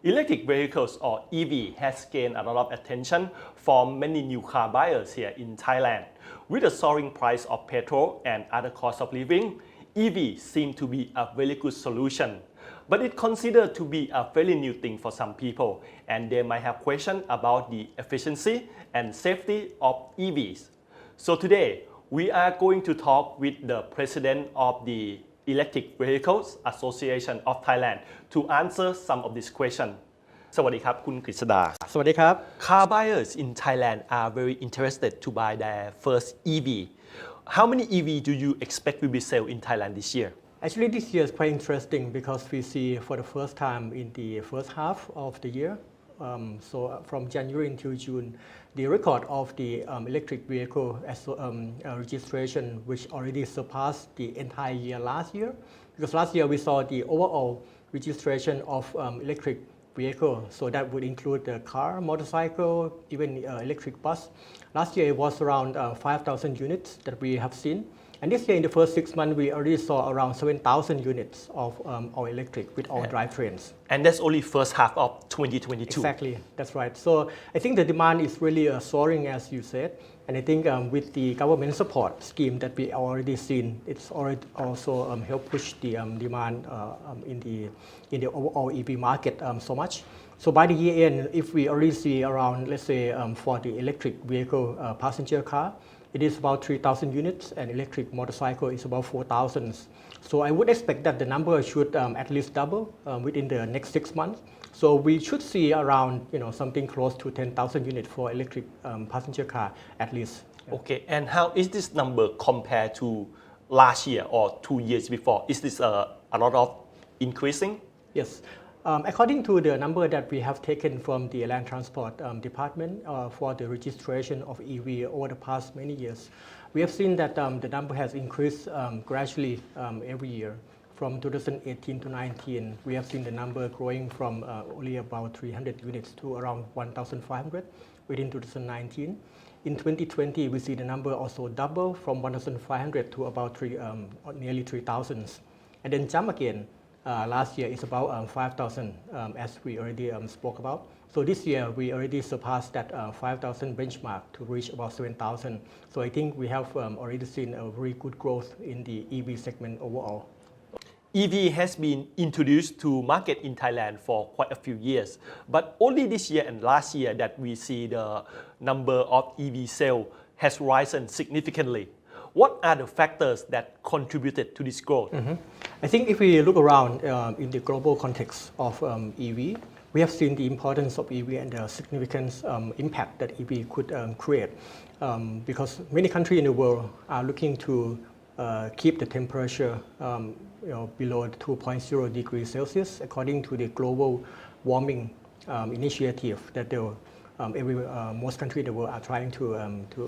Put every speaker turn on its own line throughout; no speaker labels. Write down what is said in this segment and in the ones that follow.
Electric vehicles or EV has gained a lot of attention from many new car buyers here in Thailand. With the soaring price of petrol and other costs of living, EV seem to be a very good solution. But it's considered to be a very new thing for some people, and they might have questions about the efficiency and safety of EVs. So today, we are going to talk with the president of the Electric Vehicles Association of Thailand to answer some of these questions. สวัสดีครับคุณกฤษดา
สวัสดีครับ
Car buyers in Thailand are very interested to buy their first EV. How many EV do you expect will be sold in Thailand this year?
Actually, this year is quite interesting because we see for the first time in the first half of the year, so from January until June, the record of the electric vehicle registration, which already surpassed the entire year last year. Because last year we saw the overall registration of electric vehicle, so that would include the car, motorcycle, even electric bus. Last year it was around 5,000 units that we have seen. And this year in the first 6 months, we already saw around 7,000 units of all electric with all drivetrains.
And that's only first half of 2022.
Exactly, that's right. So I think the demand is really soaring, as you said. And I think with the government support scheme that we already seen, it's already also helped push the demand in the overall EV market so much. So by the year end, if we already see around, let's say, for the electric vehicle passenger car, it is about 3,000 units, and electric motorcycle is about 4,000. So I would expect that the number should at least double within the next 6 months. So we should see around, something close to 10,000 units for electric passenger car at least.
Okay, and how is this number compared to last year or 2 years before? Is this a lot of increasing?
Yes. According to the number that we have taken from the Land Transport Department for the registration of EV over the past many years, we have seen that the number has increased gradually every year. From 2018 to 19, we have seen the number growing from only about 300 units to around 1,500 within 2019. In 2020, we see the number also double from 1,500 to about nearly 3,000. And then jump again. Last year is about 5,000 as we already spoke about. So this year we already surpassed that 5,000 benchmark to reach about 7,000. So I think we have already seen a very good growth in the EV segment overall.
EV has been introduced to market in Thailand for quite a few years, but only this year and last year that we see the number of EV sales has risen significantly. What are the factors that contributed to this growth?
I think if we look around in the global context of EV, we have seen the importance of EV and the significant impact that EV could create. Because many countries in the world are looking to keep the temperature below 2.0 degrees Celsius according to the global warming initiative that most countries in the world are trying to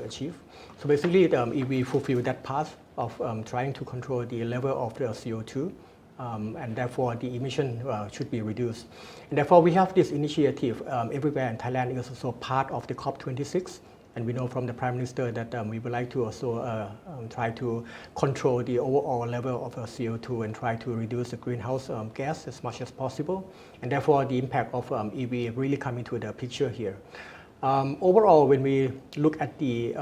achieve. So basically, the EV fulfill that path of trying to control the level of the CO2, and therefore the emission should be reduced. And therefore, we have this initiative everywhere in Thailand. Is also part of the COP26. And we know from the Prime Minister that we would like to also try to control the overall level of CO2 and try to reduce the greenhouse gas as much as possible. And therefore, the impact of EV really come into the picture here. Overall, when we look at the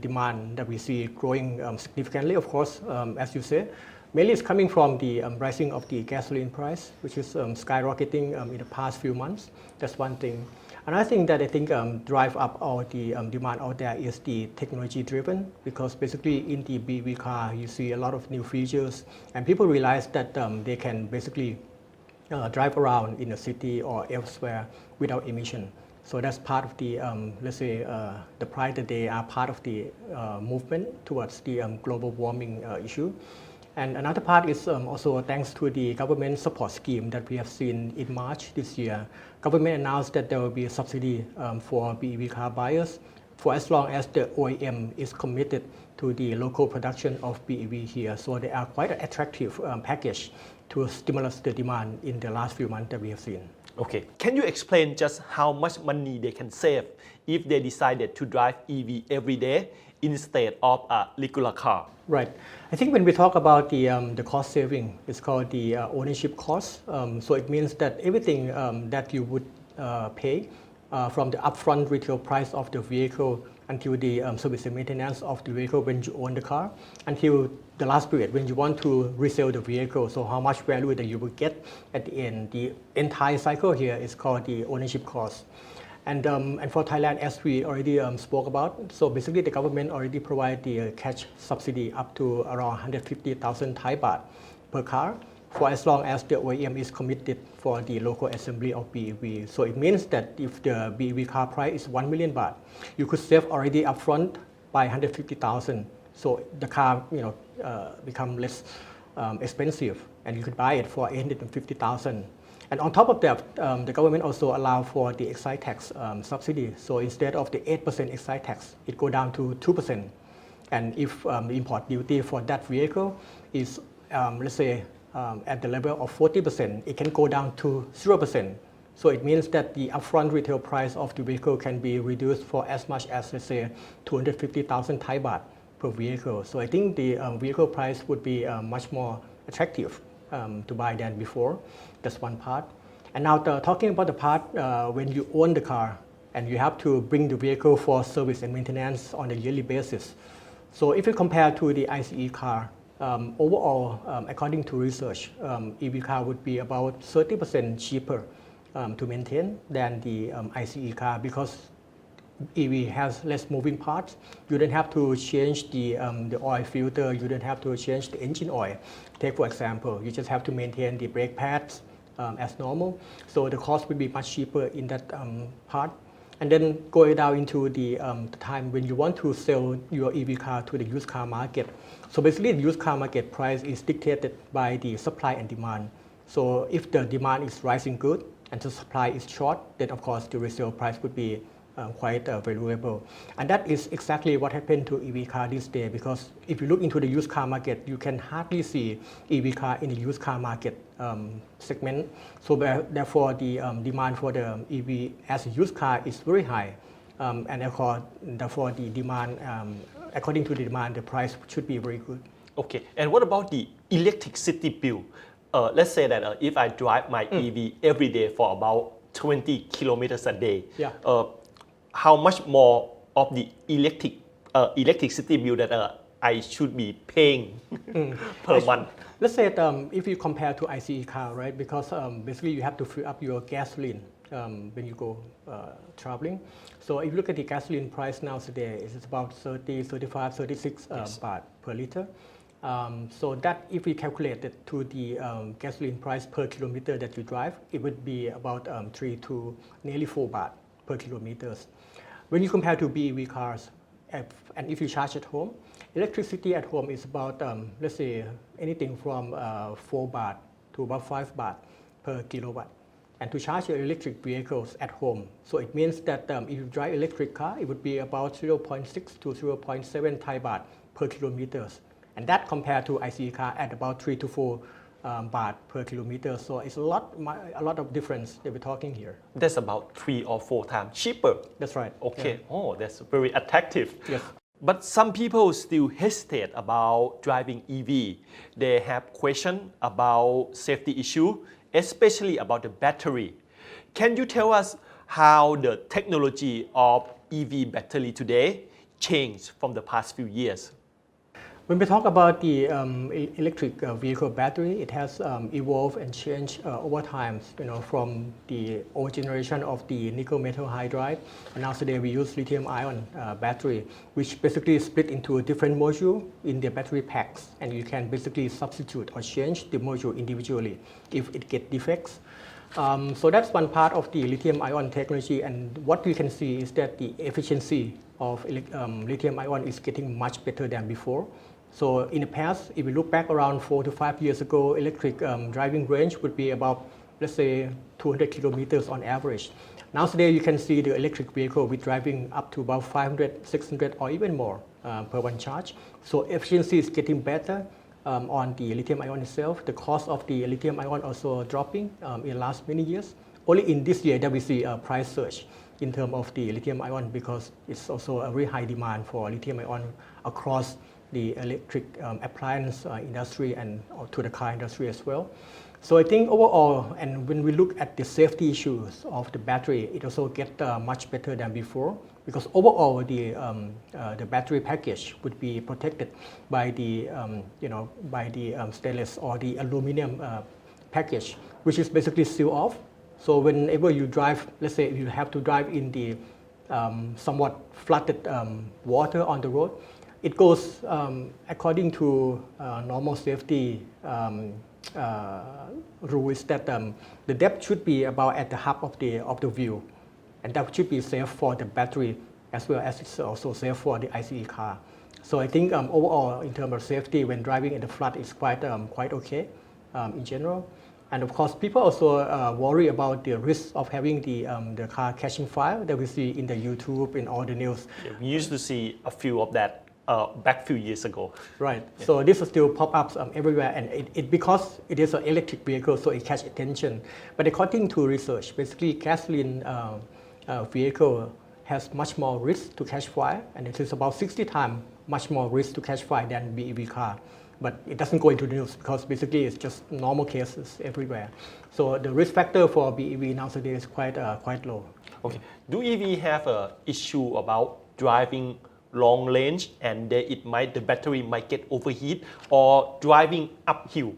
demand that we see growing significantly, of course, as you say, mainly it's coming from the rising of the gasoline price, which is skyrocketing in the past few months. That's one thing. Another thing that I think drive up all the demand out there is the technology driven, because basically in the BEV car you see a lot of new features, and people realize that they can basically drive around in a city or elsewhere without emission. So that's part of the, let's say, the pride that they are part of the movement towards the global warming issue. And another part is also thanks to the government support scheme that we have seen in March this year. Government announced that there will be a subsidy for BEV car buyers for as long as the OEM is committed to the local production of BEV here. So they are quite an attractive package to stimulate the demand in the last few months that we have seen.
Okay. Can you explain just how much money they can save if they decided to drive EV every day instead of a regular car?
Right. I think when we talk about the cost saving, it's called the ownership cost. So it means that everything that you would pay from the upfront retail price of the vehicle until the service and maintenance of the vehicle when you own the car, until the last period when you want to resell the vehicle. So how much value that you will get at the end. The entire cycle here is called the ownership cost. And for Thailand, as we already spoke about, so basically the government already provide the cash subsidy up to around 150,000 Thai baht per car for as long as the OEM is committed for the local assembly of BEV. So it means that if the BEV car price is 1 million baht, you could save already upfront by 150,000. So the car, become less expensive, and you could buy it for 850,000. And on top of that, the government also allow for the excise tax subsidy. So instead of the 8% excise tax, it go down to 2%. And if the import duty for that vehicle is, let's say, at the level of 40%, it can go down to 0%. So it means that the upfront retail price of the vehicle can be reduced for as much as, let's say, 250,000 Thai baht per vehicle. So I think the vehicle price would be much more attractive to buy than before. That's one part. And now talking about the part when you own the car and you have to bring the vehicle for service and maintenance on a yearly basis. So if you compare to the ICE car, overall, according to research, EV car would be about 30% cheaper to maintain than the ICE car, because EV has less moving parts. You don't have to change the oil filter. You don't have to change the engine oil. Take for example, you just have to maintain the brake pads as normal. So the cost will be much cheaper in that part. And then going down into the time when you want to sell your EV car to the used car market. So basically the used car market price is dictated by the supply and demand. So if the demand is rising good and the supply is short, then of course the resale price would be quite valuable. And that is exactly what happened to EV car this day, because if you look into the used car market, you can hardly see EV car in the used car market segment. So therefore the demand for the EV as a used car is very high. And therefore the demand, according to the demand, the price should be very good.
Okay, and what about the electricity bill? Let's say that if I drive my EV every day for about 20 kilometers a day, how much more of the electricity bill that I should be paying per month?
Let's say if you compare to ICE car, right? Because basically you have to fill up your gasoline when you go traveling. So if you look at the gasoline price now today, it's about 30, 35, 36 baht per liter. So that if we calculate it to the gasoline price per kilometer that you drive, it would be about 3 to nearly 4 baht per kilometers. When you compare to BEV cars, and if you charge at home, electricity at home is about, let's say, anything from 4 baht to about 5 baht per kilowatt. And to charge your electric vehicles at home, so it means that if you drive electric car, it would be about 0.6 to 0.7 Thai baht per kilometers. And that compared to ICE car at about 3 to 4 baht per kilometer. So it's a lot of difference that we're talking here.
That's about 3 or 4 times cheaper.
That's right.
Okay.
Yeah.
Oh, that's very attractive.
Yes.
But some people still hesitate about driving EV. They have questions about safety issue, especially about the battery. Can you tell us how the technology of EV battery today changed from the past few years?
When we talk about the electric vehicle battery, it has evolved and changed over time. From the old generation of the nickel metal hydride, and now today we use lithium-ion battery, which basically split into different modules in the battery packs, and you can basically substitute or change the module individually if it gets defects. So that's one part of the lithium-ion technology, and what we can see is that the efficiency of lithium-ion is getting much better than before. So in the past, if we look back around 4 to 5 years ago, electric driving range would be about, let's say, 200 kilometers on average. Now today, you can see the electric vehicle with driving up to about 500, 600, or even more per one charge. So efficiency is getting better. on the lithium ion itself. The cost of the lithium ion also dropping in the last many years. Only in this year that we see a price surge in terms of the lithium ion because it's also a very high demand for lithium ion across the electric appliance industry and to the car industry as well. So I think overall, and when we look at the safety issues of the battery, it also gets much better than before because overall the battery package would be protected by the stainless or the aluminum package, which is basically sealed off. So whenever you drive, let's say you have to drive in the somewhat flooded water on the road, it goes according to normal safety rules that the depth should be about at the half of the wheel, and that should be safe for the battery as well as it's also safe for the ICE car. So I think overall in terms of safety when driving in the flood is quite okay in general. And of course, people also worry about the risk of having the car catching fire that we see in the YouTube in all the news.
Yeah, we used to see a few of that back a few years ago.
Right. Yeah. So this still pop ups everywhere, and it because it is an electric vehicle, so it catches attention. But according to research, basically gasoline vehicle has much more risk to catch fire, and it is about 60 times much more risk to catch fire than BEV car. But it doesn't go into the news because basically it's just normal cases everywhere. So the risk factor for BEV nowadays is quite low.
Okay. Do EV have an issue about driving long range and the battery might get overheat or driving uphill?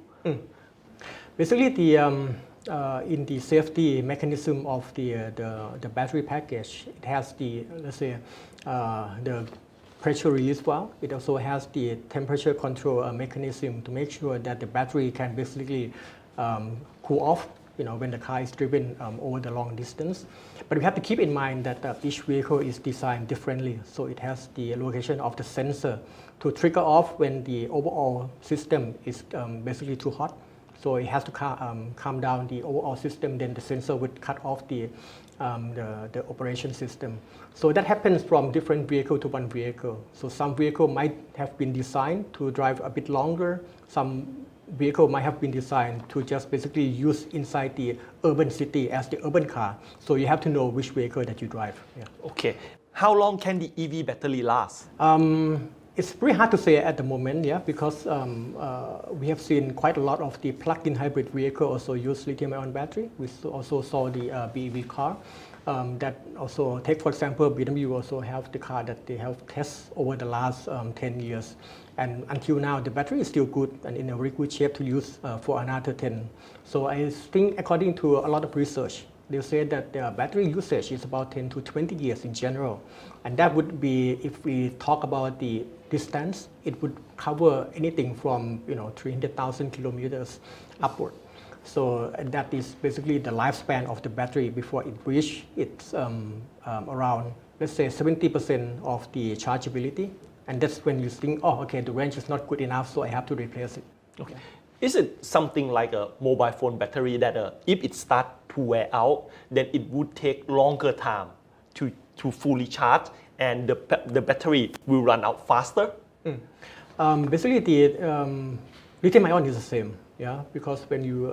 Basically, in the safety mechanism of the battery package, it has the pressure release valve. It also has the temperature control mechanism to make sure that the battery can basically cool off when the car is driven over the long distance. But we have to keep in mind that each vehicle is designed differently. So it has the location of the sensor to trigger off when the overall system is basically too hot. So it has to calm down the overall system, then the sensor would cut off the operation system. So that happens from different vehicle to one vehicle. So some vehicle might have been designed to drive a bit longer. Some vehicle might have been designed to just basically use inside the urban city as the urban car. So you have to know which vehicle that you drive. Yeah.
Okay. How long can the EV battery last?
It's pretty hard to say at the moment, yeah, because we have seen quite a lot of the plug-in hybrid vehicle also use lithium-ion battery. We also saw the BEV car that also take, for example, BMW also have the car that they have tested over the last 10 years. And until now, the battery is still good and in a very good shape to use for another 10. So I think according to a lot of research, they say that the battery usage is about 10 to 20 years in general. And that would be, if we talk about the distance, it would cover anything from 300,000 kilometers upward. So that is basically the lifespan of the battery before it reaches its around, let's say, 70% of the chargeability. And that's when you think, oh, okay, the range is not good enough, so I have to replace it.
Okay. Is it something like a mobile phone battery that if it starts to wear out, then it would take longer time to fully charge and the battery will run out faster?
Basically, the lithium ion is the same, yeah, because when you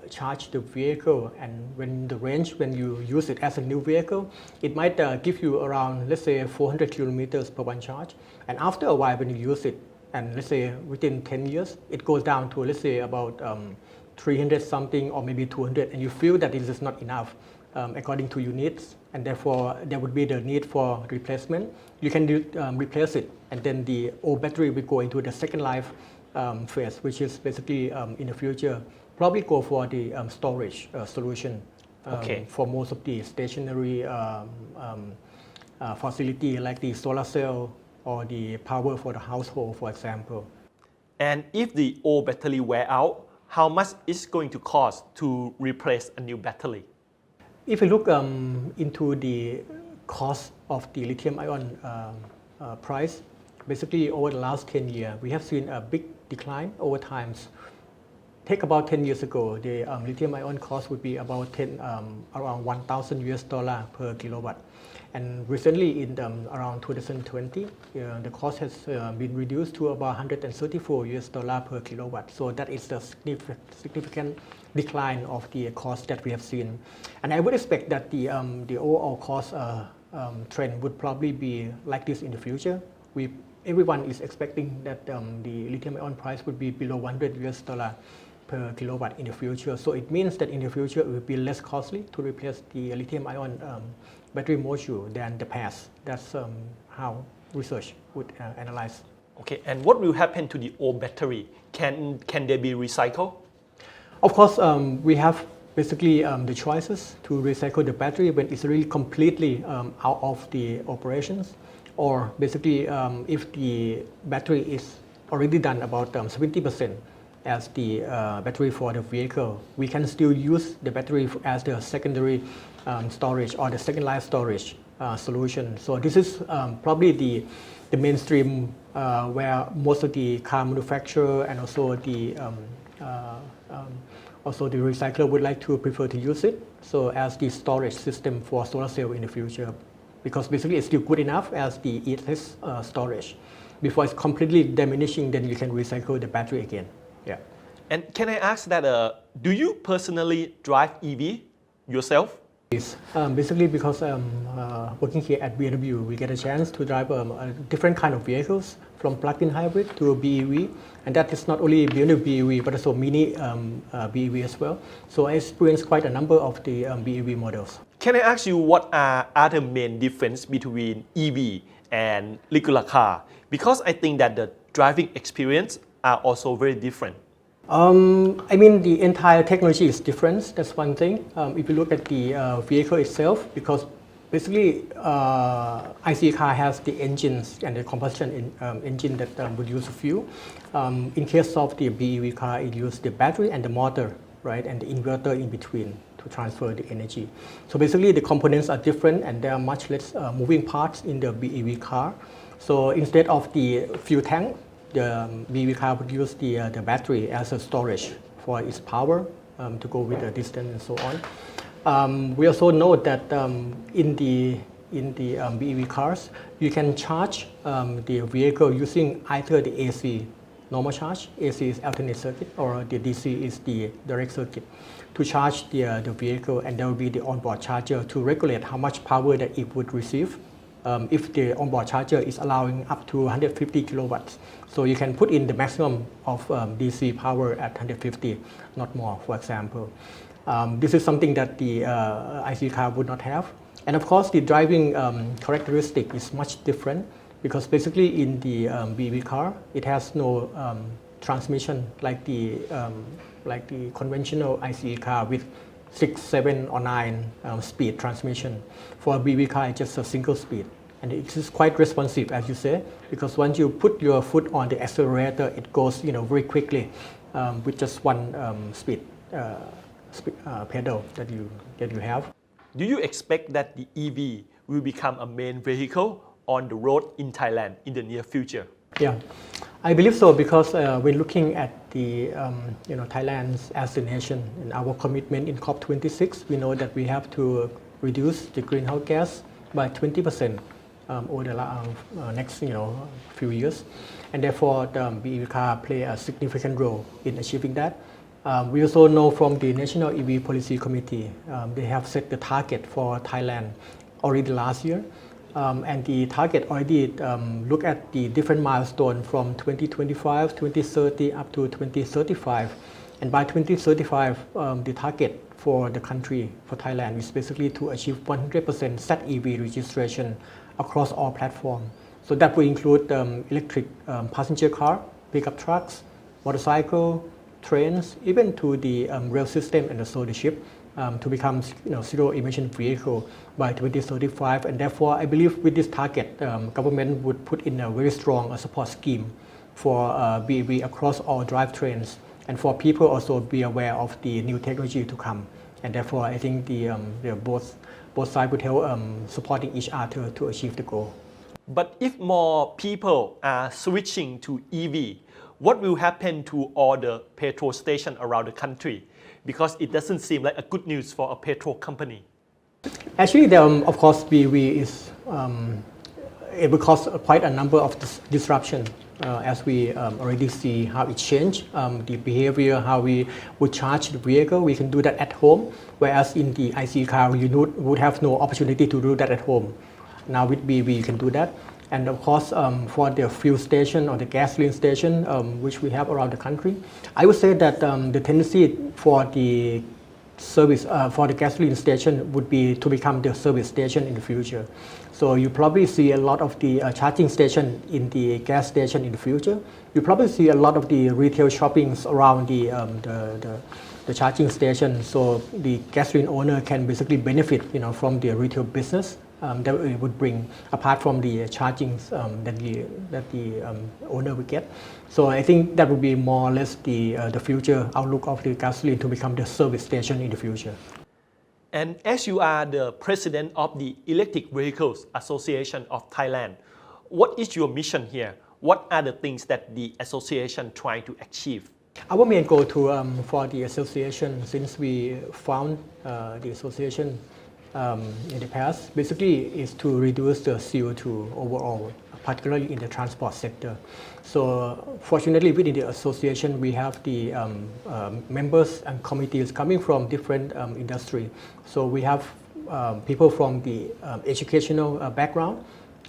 charge the vehicle and when the range, when you use it as a new vehicle, it might give you around, let's say, 400 kilometers per one charge. And after a while, when you use it, and let's say within 10 years, it goes down to, let's say, about 300 something or maybe 200, and you feel that it is not enough according to your needs, and therefore there would be the need for replacement. You can replace it, and then the old battery will go into the second life phase, which is basically in the future probably go for the storage solution for most of the stationary facility like the solar cell or the power for the household, for example.
And if the old battery wear out, how much is going to cost to replace a new battery?
If you look into the cost of the lithium-ion price, basically over the last 10 years, we have seen a big decline over time. take about 10 years ago, the lithium-ion cost would be about around $1,000 per kilowatt. And recently, in around 2020, the cost has been reduced to about $134 per kilowatt. So that is the significant decline of the cost that we have seen. And I would expect that the overall cost trend would probably be like this in the future. Everyone is expecting that the lithium-ion price would be below $100 per kilowatt in the future. So it means that in the future it will be less costly to replace the lithium-ion battery module than the past. That's how research would analyze.
Okay, and what will happen to the old battery? Can they be recycled?
Of course, we have basically the choices to recycle the battery when it's really completely out of the operations, or basically if the battery is already done about 70% as the battery for the vehicle, we can still use the battery as the secondary storage or the second life storage solution. So this is probably the mainstream where most of the car manufacturer and also the recycler would like to prefer to use it. So as the storage system for solar cell in the future, because basically it's still good enough as the ESS storage. Before it's completely diminishing, then you can recycle the battery again. Yeah.
And can I ask that, do you personally drive EV yourself?
Yes. Basically because working here at BMW, we get a chance to drive different kind of vehicles from plug-in hybrid to BEV. And that is not only BMW BEV, but also mini BEV as well. So I experienced quite a number of the BEV models.
Can I ask you what are the main difference between EV and regular car? Because I think that the driving experience are also very different.
I mean, the entire technology is different. That's one thing. If you look at the vehicle itself, because basically ICE car has the engines and the combustion engine that would use fuel. In case of the BEV car, it uses the battery and the motor, right, and the inverter in between to transfer the energy. So basically, the components are different, and there are much less moving parts in the BEV car. So instead of the fuel tank, the BEV car would use the battery as a storage for its power to go with the distance and so on. We also know that in the BEV cars, you can charge the vehicle using either the AC, normal charge, AC is alternate circuit, or the DC is the direct circuit to charge the vehicle, and there will be the onboard charger to regulate how much power that it would receive. If the onboard charger is allowing up to 150 kilowatts. So you can put in the maximum of DC power at 150, not more, for example. This is something that the IC car would not have. And of course, the driving characteristic is much different, because basically in the BEV car, it has no transmission like the conventional ICE car with 6, 7, or 9 speed transmission. For a BEV car, it's just a single speed. And it is quite responsive, as you say, because once you put your foot on the accelerator, it goes very quickly with just one speed pedal that you have.
Do you expect that the EV will become a main vehicle on the road in Thailand in the near future?
Yeah, I believe so, because when looking at the Thailand as a nation and our commitment in COP26, we know that we have to reduce the greenhouse gas by 20% over the next few years, and therefore the BEV car play a significant role in achieving that. We also know from the National EV Policy Committee, they have set the target for Thailand already last year. And the target already look at the different milestones from 2025, 2030 up to 2035. And by 2035, the target for the country, for Thailand, is basically to achieve 100% ZEV registration across all platforms. So that will include electric passenger car, pickup trucks, motorcycle, trains, even to the rail system and also the ship. To become zero emission vehicle by 2035, and therefore I believe with this target, government would put in a very strong support scheme for BEV across all drivetrains, and for people also be aware of the new technology to come. And therefore I think both sides would help supporting each other to achieve the goal.
But if more people are switching to EV, what will happen to all the petrol stations around the country? Because it doesn't seem like a good news for a petrol company.
Actually, of course, it will cause quite a number of disruption as we already see how it changed, the behavior, how we would charge the vehicle. We can do that at home, whereas in the IC car, you would have no opportunity to do that at home. Now with BEV, you can do that. And of course, for the fuel station or the gasoline station, which we have around the country, I would say that the tendency for the service for the gasoline station would be to become the service station in the future. So you probably see a lot of the charging station in the gas station in the future. You probably see a lot of the retail shoppings around the charging station. So the gasoline owner can basically benefit, from the retail business that it would bring, apart from the chargings that the owner would get. So I think that would be more or less the future outlook of the gasoline to become the service station in the future.
And as you are the president of the Electric Vehicles Association of Thailand, what is your mission here? What are the things that the association trying to achieve?
Our main goal for the association, since we found the association in the past, basically is to reduce the CO2 overall, particularly in the transport sector. So fortunately within the association we have the members and committees coming from different industry. So we have people from the educational background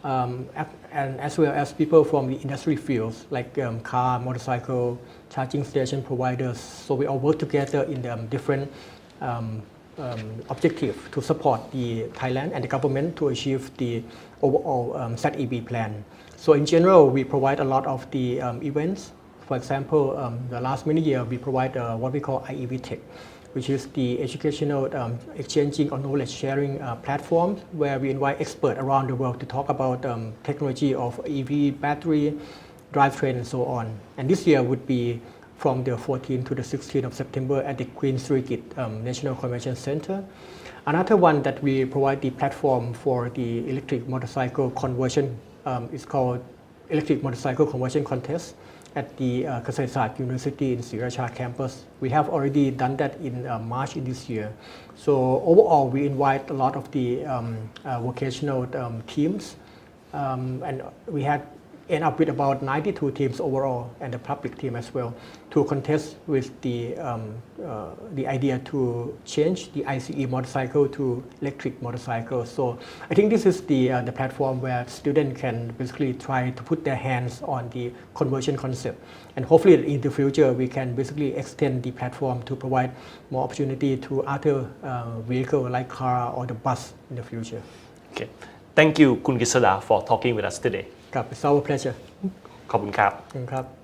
and as well as people from the industry fields like car, motorcycle, charging station providers. So we all work together in different objective to support the Thailand and the government to achieve the overall ZEV plan. So in general, we provide a lot of the events. For example, the last many years we provide what we call IEV Tech, which is the educational exchanging or knowledge sharing platform where we invite experts around the world to talk about technology of EV, battery, drivetrain, and so on. And this year would be from the 14th to the 16th of September at the Queen Sirikit National Convention Center. Another one that we provide the platform for the electric motorcycle conversion is called Electric Motorcycle Conversion Contest at the Kasetsart University in Sriracha campus. We have already done that in March in this year. So overall, we invite a lot of the vocational teams and we had end up with about 92 teams overall and the public team as well to contest with the idea to change the ICE motorcycle to electric motorcycle. So I think this is the platform where students can basically try to put their hands on the conversion concept. And hopefully in the future we can basically extend the platform to provide more opportunity to other vehicles like car or the bus in the future.
Okay. Thank you, Kun Gisada, for talking with us today.
It's our pleasure.
ขอบคุณครับ
ขอบคุณครับ